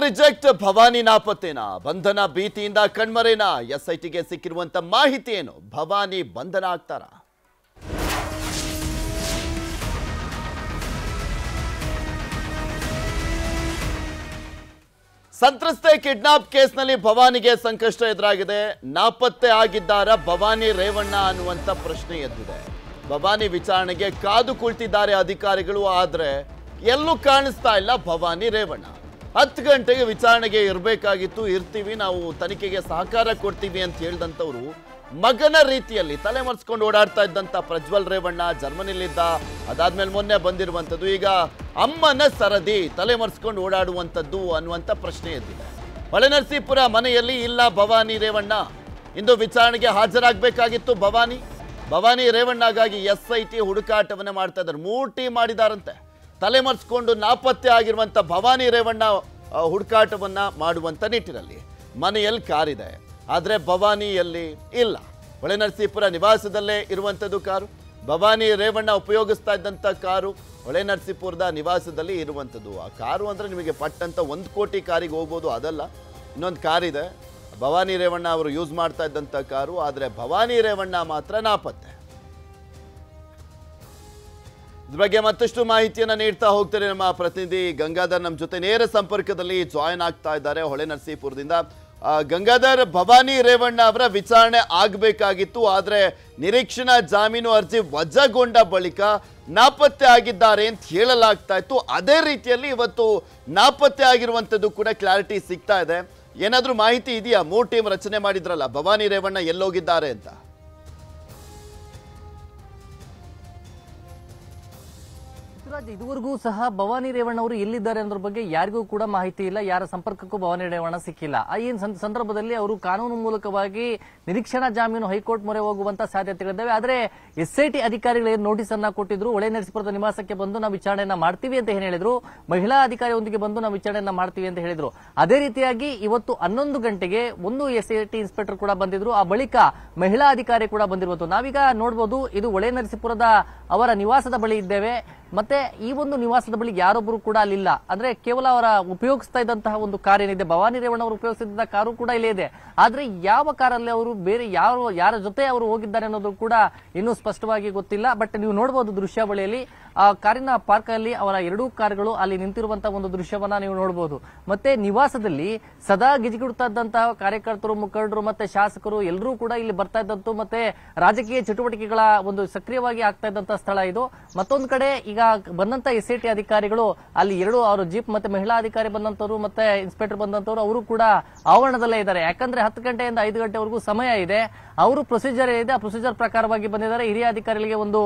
reject Bhavani ನಾಪತ್ತೇನಾ ಬಂಧನ ಭೀತಿಯಿಂದ ಕಣ್ಮರೇನಾ ಎಸ್ಐಟಿಗೆ ಸಿಕ್ಕಿರುವಂತ ಮಾಹಿತಿ ಏನು ಭವಾನಿ ಬಂಧನ ಆಗ್ತಾರಾ ಸಂತ್ರಸ್ತೆ ಕಿಡ್ನಾಪ್ ಕೇಸ್ನಲ್ಲಿ ಭವಾನಿಗೆ ಸಂಕಷ್ಟ ಎದುರಾಗಿದೆ ನಾಪತ್ತೆ ಆಗಿದ್ದಾರ ಭವಾನಿ ರೇವಣ್ಣ ಅನ್ನುವಂತ ಪ್ರಶ್ನೆ ಎದ್ದಿದೆ ಭವಾನಿ ವಿಚಾರಣೆಗೆ ಕಾದು ಕುಳಿತಿದ್ದಾರೆ ಅಧಿಕಾರಿಗಳು ಆದ್ರೆ ಎಲ್ಲೂ ಕಾಣಿಸ್ತಾ ಇಲ್ಲ ಭವಾನಿ ರೇವಣ್ಣ 10 ಗಂಟೆಗೆ ವಿಚಾರಣೆಗೆ ಇರಬೇಕಾಗಿತ್ತು ಇರ್ತೀವಿ ನಾವು ತನಿಖೆಗೆ ಸಹಕಾರ ಕೊಡ್ತೀವಿ ಅಂತ ಹೇಳಿದಂತವರು ಮಗನ ರೀತಿಯಲ್ಲಿ ತಲೆ ಮರೆಸ್ಕೊಂಡು ಓಡಾಡ್ತಾ ಇದ್ದಂತ ಪ್ರಜ್ವಲ್ ರೇವಣ್ಣ ಜರ್ಮನಿಲಿದ್ದ ಅದಾದ್ಮೇಲೆ ಮೊನ್ನೆ ಬಂದಿರುವಂತದ್ದು ಈಗ ಅಮ್ಮನ ಸರದಿ ತಲೆ ಮರೆಸ್ಕೊಂಡು ಓಡಾಡುವಂತದ್ದು ಅನ್ನುವಂತ ಪ್ರಶ್ನೆ ಎದ್ದಿದೆ ಹೊಳೆನರಸೀಪುರ ಮನೆಯಲ್ಲಿ ಇಲ್ಲ ಭವಾನಿ ರೇವಣ್ಣ ಇಂದು ವಿಚಾರಣೆಗೆ ಹಾಜರಾಗಬೇಕಾಗಿತ್ತು ಭವಾನಿ ರೇವಣ್ಣಗಾಗಿ ಎಸ್ಐಟಿ ಹುಡುಕಾಟವನ್ನ ಮಾಡ್ತಾ ಇದ್ದಾರೆ 3 ಟೀಮ್ ಮಾಡಿದಾರಂತೆ ತಲೆ ಮರೆಸ್ಕೊಂಡು ನಾಪತ್ತೆ ಆಗಿರುವಂತ ಭವಾನಿ ರೇವಣ್ಣ ಹುಡುಕಾಟವನ್ನ ಮಾಡುವಂತ ನಿಟ್ಟಿನಲ್ಲಿ ಮನೆಯಲ್ಲಿ ಕಾರಿದೆ ಆದ್ರೆ ಭವಾನಿಯಲ್ಲಿ ಇಲ್ಲ ಹೊಳೆನರಸೀಪುರ ನಿವಾಸದಲ್ಲೇ ಇರುವಂತದ್ದು ಕಾರು ಭವಾನಿ ರೇವಣ್ಣ ಉಪಯೋಗಿಸ್ತಾ ಇದ್ದಂತ ಕಾರು ಹೊಳೆನರಸೀಪುರದ ನಿವಾಸದಲ್ಲಿ ಇರುವಂತದ್ದು ಆ ಕಾರು ಅಂದ್ರೆ ನಿಮಗೆ ಪಟ್ಟಂತ 1 ಕೋಟಿ ಕಾರಿಗೆ ಹೋಗ್ಬೋದು ಅದಲ್ಲ ಇನ್ನೊಂದು ಕಾರಿದೆ ಭವಾನಿ ರೇವಣ್ಣ ಅವರು ಯೂಸ್ ಮಾಡ್ತಾ ಇದ್ದಂತ ಕಾರು ಆದ್ರೆ ಭವಾನಿ ರೇವಣ್ಣ ಮಾತ್ರ ನಾಪತ್ತೆ ಇದ್ರ ಬಗ್ಗೆ ಮತ್ತಷ್ಟು ಮಾಹಿತಿಯನ್ನ ನೀಡ್ತಾ ಹೋಗ್ತಾರೆ ನಮ್ಮ ಪ್ರತಿನಿಧಿ ಗಂಗಾಧರ್ ನಮ್ಮ ಜೊತೆ ನೇರ ಸಂಪರ್ಕದಲ್ಲಿ ಜಾಯಿನ್ ಆಗ್ತಾ ಇದ್ದಾರೆ ಹೊಳೆನರಸೀಪುರದಿಂದ ಗಂಗಾಧರ್ ಭವಾನಿ ರೇವಣ್ಣ ಅವರ ವಿಚಾರಣೆ ಆಗಬೇಕಾಗಿತ್ತು ಆದ್ರೆ ನಿರೀಕ್ಷಣಾ ಜಾಮೀನು ಅರ್ಜಿ ವಜಾಗೊಂಡ ಬಳಿಕ ನಾಪತ್ತೆ ಆಗಿದ್ದಾರೆ ಅಂತ ಹೇಳಲಾಗ್ತಾ ಇತ್ತು ಅದೇ ರೀತಿಯಲ್ಲಿ ಇವತ್ತು ನಾಪತ್ತೆ ಆಗಿರುವಂತದ್ದು ಕೂಡ ಕ್ಲಾರಿಟಿ ಸಿಗ್ತಾ ಇದೆ ಏನಾದ್ರೂ ಮಾಹಿತಿ ಇದೆಯಾ 3 ಟೀಮ್ ರಚನೆ ಮಾಡಿದ್ರಲ್ಲ ಭವಾನಿ ರೇವಣ್ಣ ಎಲ್ಲೋಗಿದ್ದಾರೆ ಅಂತ ಇದುವರೆಗೂ ಸಹ ಭವಾನಿ ರೇವಣ್ಣ ಅವರು ಎಲ್ಲಿದ್ದಾರೆ ಅನ್ನೋದ್ರ ಬಗ್ಗೆ ಯಾರಿಗೂ ಕೂಡ ಮಾಹಿತಿ ಇಲ್ಲ ಯಾರ ಸಂಪರ್ಕಕ್ಕೂ ಭವಾನಿ ರೇವಣ್ಣ ಸಿಕ್ಕಿಲ್ಲ ಈ ಸಂದರ್ಭದಲ್ಲಿ ಅವರು ಕಾನೂನು ಮೂಲಕವಾಗಿ ನಿರೀಕ್ಷಣಾ ಜಾಮೀನು ಹೈಕೋರ್ಟ್ ಮೊರೆ ಹೋಗುವಂತ ಸಾಧ್ಯತೆಗಳಿದ್ದಾವೆ ಆದ್ರೆ ಎಸ್ಐಟಿ ಅಧಿಕಾರಿಗಳು ಏನು ನೋಟಿಸ್ ಅನ್ನ ಕೊಟ್ಟಿದ್ರು ಹೊಳೆನರಸೀಪುರದ ನಿವಾಸಕ್ಕೆ ಬಂದು ನಾವು ವಿಚಾರಣೆಯನ್ನ ಮಾಡ್ತೀವಿ ಅಂತ ಏನ್ ಹೇಳಿದ್ರು ಮಹಿಳಾ ಅಧಿಕಾರಿಯೊಂದಿಗೆ ಬಂದು ನಾವು ವಿಚಾರಣೆಯನ್ನ ಮಾಡ್ತೀವಿ ಅಂತ ಹೇಳಿದ್ರು ಅದೇ ರೀತಿಯಾಗಿ ಇವತ್ತು 11 ಗಂಟೆಗೆ ಒಂದು ಎಸ್ಐಟಿ ಇನ್ಸ್ಪೆಕ್ಟರ್ ಕೂಡ ಬಂದಿದ್ರು ಆ ಬಳಿಕ ಮಹಿಳಾ ಅಧಿಕಾರಿ ಕೂಡ ಬಂದಿರುವುದು ನಾವೀಗ ನೋಡಬಹುದು ಇದು ಹೊಳೆನರಸೀಪುರದ ಅವರ ನಿವಾಸದ ಬಳಿ ಇದ್ದೇವೆ ಮತ್ತೆ ಈ ಒಂದು ನಿವಾಸದ ಬಳಿ ಯಾರೊಬ್ಬರು ಕೂಡ ಅಲ್ಲಿಲ್ಲ ಅಂದ್ರೆ ಕೇವಲ ಅವರ ಉಪಯೋಗಿಸ್ತಾ ಇದ್ದಂತಹ ಒಂದು ಕಾರ್ ಏನಿದೆ ಭವಾನಿ ರೇವಣ್ಣ ಅವರು ಉಪಯೋಗಿಸಿದ್ದ ಕಾರು ಕೂಡ ಇಲ್ಲೇ ಇದೆ ಆದ್ರೆ ಯಾವ ಕಾರಲ್ಲಿ ಅವರು ಬೇರೆ ಯಾರ ಜೊತೆ ಅವರು ಹೋಗಿದ್ದಾರೆ ಅನ್ನೋದು ಕೂಡ ಇನ್ನೂ ಸ್ಪಷ್ಟವಾಗಿ ಗೊತ್ತಿಲ್ಲ ಬಟ್ ನೀವು ನೋಡಬಹುದು ದೃಶ್ಯಾವಳಿಯಲ್ಲಿ ಆ ಕಾರಿನ ಪಾರ್ಕ್ ಅಲ್ಲಿ ಅವರ 2 ಕಾರುಗಳು ಅಲ್ಲಿ ನಿಂತಿರುವಂತಹ ಒಂದು ದೃಶ್ಯವನ್ನ ನೀವು ನೋಡಬಹುದು ಮತ್ತೆ ನಿವಾಸದಲ್ಲಿ ಸದಾ ಗಿಜಿಗುಡ್ತಾ ಇದ್ದಂತಹ ಕಾರ್ಯಕರ್ತರು ಮುಖಂಡರು ಮತ್ತೆ ಶಾಸಕರು ಎಲ್ಲರೂ ಕೂಡ ಇಲ್ಲಿ ಬರ್ತಾ ಇದ್ದಂತು ಮತ್ತೆ ರಾಜಕೀಯ ಚಟುವಟಿಕೆಗಳ ಒಂದು ಸಕ್ರಿಯವಾಗಿ ಆಗ್ತಾ ಇದ್ದಂತಹ ಸ್ಥಳ ಇದು ಮತ್ತೊಂದು ಕಡೆ ಈಗ ಬಂದಂತ ಎಸ್ಐಟಿ ಅಧಿಕಾರಿಗಳು ಅಲ್ಲಿ 2 ಅವರು ಜೀಪ್ ಮತ್ತೆ ಮಹಿಳಾ ಅಧಿಕಾರಿ ಬಂದಂತವರು ಮತ್ತೆ ಇನ್ಸ್ಪೆಕ್ಟರ್ ಬಂದಂತವರು ಅವರು ಕೂಡ ಆವರಣದಲ್ಲೇ ಇದ್ದಾರೆ ಯಾಕಂದ್ರೆ 10 ಗಂಟೆಯಿಂದ 5 ಗಂಟೆವರೆಗೂ ಸಮಯ ಇದೆ ಅವರು ಪ್ರೊಸೀಜರ್ ಇದೆ ಆ ಪ್ರೊಸೀಜರ್ ಪ್ರಕಾರವಾಗಿ ಬಂದಿದ್ದಾರೆ ಹಿರಿಯ ಅಧಿಕಾರಿಗಳಿಗೆ ಒಂದು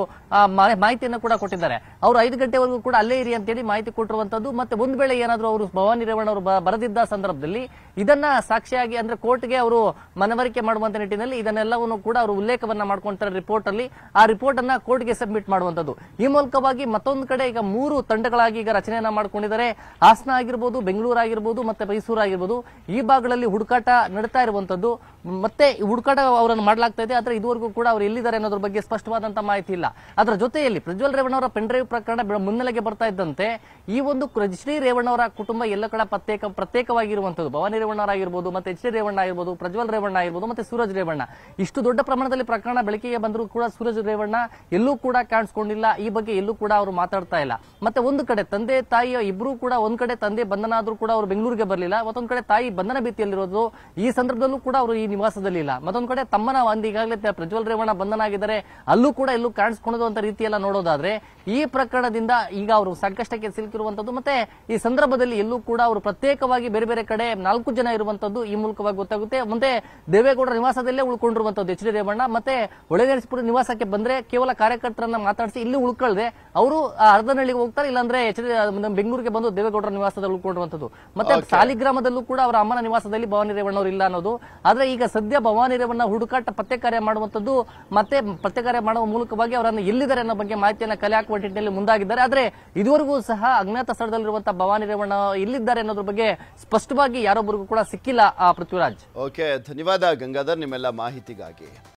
ಮಾಹಿತಿಯನ್ನು ಕೂಡ ಕೊಟ್ಟಿದ್ದಾರೆ ಅವರು 5 ಗಂಟೆವರೆಗೂ ಕೂಡ ಅಲ್ಲೇ ಇರಿ ಅಂತೇಳಿ ಮಾಹಿತಿ ಕೊಟ್ಟಿರುವಂತದ್ದು ಮತ್ತೆ ಒಂದ್ ವೇಳೆ ಏನಾದ್ರು ಅವರು ಭವಾನಿ ರೇವಣ್ಣ ಅವರು ಬರೆದಿದ್ದ ಸಂದರ್ಭದಲ್ಲಿ ಇದನ್ನ ಸಾಕ್ಷಿಯಾಗಿ ಅಂದ್ರೆ ಕೋರ್ಟ್ಗೆ ಅವರು ಮನವರಿಕೆ ಮಾಡುವಂತ ನಿಟ್ಟಿನಲ್ಲಿ ಇದನ್ನೆಲ್ಲವನ್ನು ಕೂಡ ಅವರು ಉಲ್ಲೇಖವನ್ನ ಮಾಡ್ಕೊಂತಾರೆ ರಿಪೋರ್ಟ್ ಅಲ್ಲಿ ಆ ರಿಪೋರ್ಟ್ ಅನ್ನ ಕೋರ್ಟ್ಗೆ ಸಬ್ಮಿಟ್ ಮಾಡುವಂತದ್ದು ಈ ಮೂಲಕವಾಗಿ ಮತ್ತೊಂದು ಕಡೆ ಈಗ 3 ತಂಡಗಳಾಗಿ ಈಗ ರಚನೆಯನ್ನ ಮಾಡ್ಕೊಂಡಿದ್ದಾರೆ ಹಾಸನ ಆಗಿರ್ಬೋದು ಬೆಂಗಳೂರು ಆಗಿರ್ಬೋದು ಮತ್ತೆ ಮೈಸೂರು ಆಗಿರ್ಬೋದು ಈ ಭಾಗಗಳಲ್ಲಿ ಹುಡುಕಾಟ ನಡೀತಾ ಇರುವಂತದ್ದು ಮತ್ತೆ ಹುಡುಕಾಟ ಅವರನ್ನು ಮಾಡಲಾಗ್ತಾ ಇದೆ ಆದ್ರೆ ಇದುವರೆಗೂ ಕೂಡ ಅವರು ಎಲ್ಲಿದ್ದಾರೆ ಅನ್ನೋದ್ರ ಬಗ್ಗೆ ಸ್ಪಷ್ಟವಾದಂತಹ ಮಾಹಿತಿ ಇಲ್ಲ ಅದರ ಜೊತೆಯಲ್ಲಿ ಪ್ರಜ್ವಲ್ ರೇವಣ್ಣ ಅವರ ಪೆನ್ ಡ್ರೈವ್ ಪ್ರಕರಣ ಮುನ್ನೆಲೆಗೆ ಬರ್ತಾ ಇದ್ದಂತೆ ಈ ಒಂದು ಎಚ್ ಡಿ ರೇವಣ್ಣ ಅವರ ಕುಟುಂಬ ಎಲ್ಲ ಕಡೆ ಪ್ರತ್ಯೇಕವಾಗಿರುವಂತದ್ದು ಭವಾನಿ ರೇವಣ್ಣ ಆಗಿರ್ಬೋದು ಮತ್ತೆ ಎಚ್ ಡಿ ರೇವಣ್ಣ ಆಗಿರ್ಬೋದು ಪ್ರಜ್ವಲ್ ರೇವಣ್ಣ ಆಗಿರ್ಬೋದು ಮತ್ತೆ ಸೂರಜ್ ರೇವಣ್ಣ ಇಷ್ಟು ದೊಡ್ಡ ಪ್ರಮಾಣದಲ್ಲಿ ಪ್ರಕರಣ ಬೆಳಕಿಗೆ ಬಂದರೂ ಕೂಡ ಸೂರಜ್ ರೇವಣ್ಣ ಎಲ್ಲೂ ಕೂಡ ಕಾಣಿಸ್ಕೊಂಡಿಲ್ಲ ಈ ಬಗ್ಗೆ ಎಲ್ಲೂ ಕೂಡ ಅವರು ಮಾತಾಡ್ತಾ ಇಲ್ಲ ಮತ್ತೆ ಒಂದು ಕಡೆ ತಂದೆ ತಾಯಿ ಇಬ್ರು ಕೂಡ ಒಂದ್ ಕಡೆ ತಂದೆ ಬಂಧನ ಆದ್ರೂ ಕೂಡ ಅವರು ಬೆಂಗಳೂರಿಗೆ ಬರಲಿಲ್ಲ ಮತ್ತೊಂದ್ ಕಡೆ ತಾಯಿ ಬಂಧನ ಭೀತಿಯಲ್ಲಿರೋದು ಈ ಸಂದರ್ಭದಲ್ಲೂ ಕೂಡ ಅವರು ಈ ನಿವಾಸದಲ್ಲಿ ಇಲ್ಲ ಮತ್ತೊಂದ್ ಕಡೆ ತಮ್ಮನ ಒಂದು ಈಗಾಗಲೇ ಪ್ರಜ್ವಲ್ ರೇವಣ್ಣ ಬಂಧನ ಆಗಿದ್ದಾರೆ ಅಲ್ಲೂ ಕೂಡ ಎಲ್ಲೂ ಕಾಣಿಸ್ಕೊಳ್ಳೋದು ಅಂತ ರೀತಿಯೆಲ್ಲ ನೋಡೋದಾದ್ರೆ ಈ ಪ್ರಕರಣದಿಂದ ಈಗ ಅವರು ಸಂಕಷ್ಟಕ್ಕೆ ಸಿಲುಕಿರುವಂತದ್ದು ಮತ್ತೆ ಈ ಸಂದರ್ಭದಲ್ಲಿ ಎಲ್ಲೂ ಕೂಡ ಅವರು ಪ್ರತ್ಯೇಕವಾಗಿ ಬೇರೆ ಬೇರೆ ಕಡೆ 4 ಜನ ಇರುವಂತದ್ದು ಈ ಮೂಲಕವಾಗಿ ಗೊತ್ತಾಗುತ್ತೆ ಮತ್ತೆ ದೇವೇಗೌಡರ ನಿವಾಸದಲ್ಲೇ ಉಳ್ಕೊಂಡಿರುವಂತದ್ದು ಎಚ್ ಡಿ ರೇವಣ್ಣ ಮತ್ತೆ ಹೊಳೆನರಸೀಪುರ ನಿವಾಸಕ್ಕೆ ಬಂದ್ರೆ ಕೇವಲ ಕಾರ್ಯಕರ್ತರನ್ನ ಮಾತಾಡಿಸಿ ಇಲ್ಲಿ ಉಳ್ಕೊಳ್ಳದೆ ಅವರು ಅರ್ಧನಹಳ್ಳಿಗೆ ಹೋಗ್ತಾರೆ ಇಲ್ಲಾಂದ್ರೆ ಬೆಂಗಳೂರಿಗೆ ಬಂದು ದೇವೇಗೌಡರ ನಿವಾಸದಲ್ಲಿ ಉಳ್ಕೊಂಡಿರುವಂತದ್ದು ಮತ್ತೆ ಸಾಲಿಗ್ರಾಮದಲ್ಲೂ ಕೂಡ ಅವರ ಅಮ್ಮನ ನಿವಾಸದಲ್ಲಿ ಭವಾನಿ ರೇವಣ್ಣ ಅವರು ಇಲ್ಲ ಅನ್ನೋದು ಆದ್ರೆ ಈಗ ಸದ್ಯ ಭವಾನಿ ರೇವಣ್ಣ ಹುಡುಕಾಟ ಪತ್ತೆ ಕಾರ್ಯ ಮಾಡುವಂತದ್ದು ಮತ್ತೆ ಪತ್ತೆ ಕಾರ್ಯ ಮಾಡುವ ಮೂಲಕವಾಗಿ ಅವರನ್ನು ಎಲ್ಲಿದ್ದಾರೆ ಅನ್ನೋ ಬಗ್ಗೆ ಮಾಹಿತಿಯನ್ನು ಕಲೆ ಹಾಕುವ ನಿಟ್ಟಿನಲ್ಲಿ ಮುಂದಾಗಿದ್ದಾರೆ ಆದ್ರೆ ಇದುವರೆಗೂ ಸಹ ಅಜ್ಞಾತ ಸ್ಥಳದಲ್ಲಿರುವಂತಹ ಭವಾನಿ ರೇವಣ್ಣ ಎಲ್ಲಿದ್ದಾರೆ ಅನ್ನೋದ್ರ ಬಗ್ಗೆ ಸ್ಪಷ್ಟವಾಗಿ ಯಾರೊಬ್ಬರಿಗೂ ಕೂಡ ಸಿಕ್ಕಿಲ್ಲ ಪೃಥ್ವಿರಾಜ್ ಓಕೆ ಧನ್ಯವಾದ ಗಂಗಾಧರ್ ನಿಮ್ಮೆಲ್ಲ ಮಾಹಿತಿಗಾಗಿ